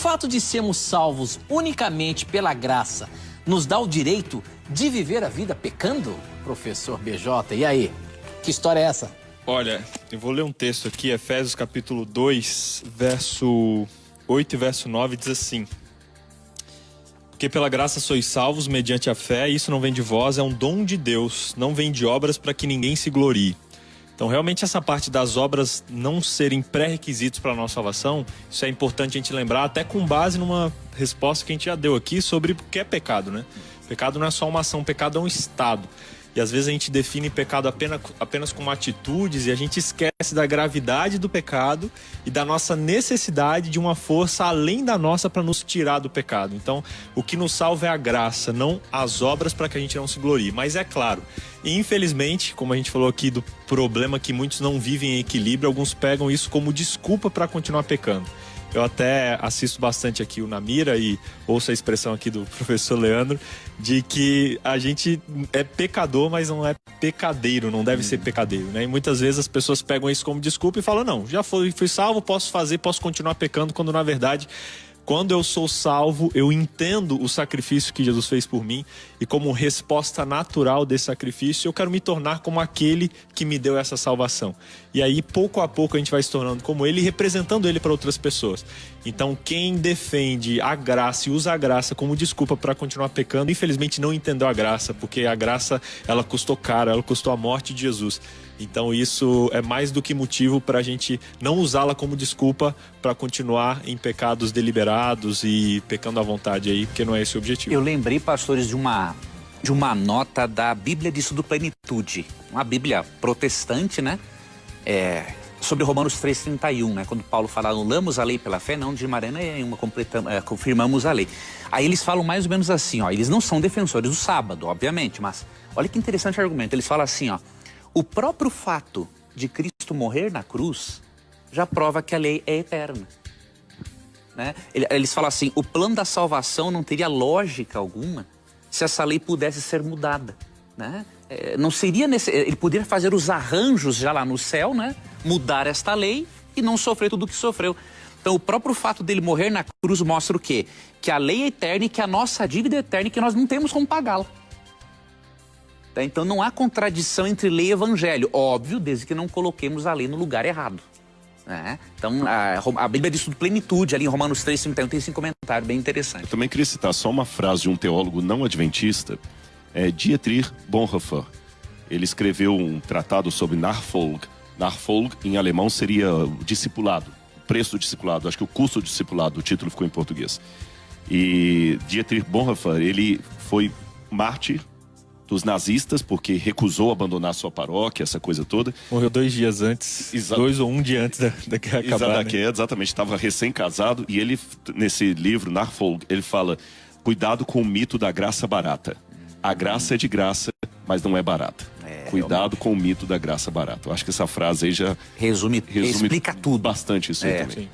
fato de sermos salvos unicamente pela graça nos dá o direito de viver a vida pecando? Professor BJ, e aí? Que história é essa? Olha, eu vou ler um texto aqui, Efésios capítulo 2, verso 8 e verso 9, diz assim: porque pela graça sois salvos mediante a fé, e isso não vem de vós, é um dom de Deus, não vem de obras para que ninguém se glorie. Então, realmente, essa parte das obras não serem pré-requisitos para a nossa salvação, isso é importante a gente lembrar, até com base numa resposta que a gente já deu aqui sobre o que é pecado, né? Pecado não é só uma ação, pecado é um estado. E às vezes a gente define pecado apenas como atitudes e a gente esquece da gravidade do pecado e da nossa necessidade de uma força além da nossa para nos tirar do pecado. Então, o que nos salva é a graça, não as obras para que a gente não se glorie. Mas é claro, infelizmente, como a gente falou aqui do problema que muitos não vivem em equilíbrio, alguns pegam isso como desculpa para continuar pecando. Eu até assisto bastante aqui o Namira e ouço a expressão aqui do professor Leandro de que a gente é pecador, mas não é pecadeiro, não deve ser pecadeiro, né? E muitas vezes as pessoas pegam isso como desculpa e falam, não, já fui salvo, posso continuar pecando, quando na verdade, quando eu sou salvo, eu entendo o sacrifício que Jesus fez por mim e como resposta natural desse sacrifício, eu quero me tornar como aquele que me deu essa salvação. E aí, pouco a pouco, a gente vai se tornando como ele e representando ele para outras pessoas. Então, quem defende a graça e usa a graça como desculpa para continuar pecando, infelizmente não entendeu a graça, porque a graça, ela custou caro, ela custou a morte de Jesus. Então isso é mais do que motivo para a gente não usá-la como desculpa para continuar em pecados deliberados e pecando à vontade aí, porque não é esse o objetivo. Eu lembrei, pastores, de uma nota da Bíblia de Estudo Plenitude, uma Bíblia protestante, né? Sobre Romanos 3,31, né? Quando Paulo fala, anulamos a lei pela fé, não de maneira nenhuma confirmamos a lei. Aí eles falam mais ou menos assim, ó, eles não são defensores do sábado, obviamente, mas olha que interessante argumento, eles falam assim, ó, o próprio fato de Cristo morrer na cruz já prova que a lei é eterna. Né? Eles falam assim, o plano da salvação não teria lógica alguma se essa lei pudesse ser mudada. Né? Não seria ele poderia fazer os arranjos já lá no céu, né? Mudar esta lei e não sofrer tudo o que sofreu. Então o próprio fato dele morrer na cruz mostra o quê? Que a lei é eterna e que a nossa dívida é eterna e que nós não temos como pagá-la. Então não há contradição entre lei e evangelho, óbvio, desde que não coloquemos a lei no lugar errado. Né? Então a Bíblia de Estudo Plenitude, ali em Romanos 3,31, tem esse comentário bem interessante. Eu também queria citar só uma frase de um teólogo não adventista, Dietrich Bonhoeffer. Ele escreveu um tratado sobre Nachfolge. Nachfolge em alemão seria o discipulado, o preço do discipulado, acho que o custo do discipulado, o título ficou em português. E Dietrich Bonhoeffer, ele foi mártir dos nazistas, porque recusou abandonar sua paróquia, essa coisa toda. Morreu 2 dias antes, 2 ou 1 dia antes da guerra acabar. Exatamente, estava recém-casado, e ele, nesse livro, Nachfolge, ele fala, cuidado com o mito da graça barata. A graça é de graça, mas não é barata. Cuidado com o mito da graça barata. Eu acho que essa frase aí já explica tudo. Bastante isso aí também. Sim.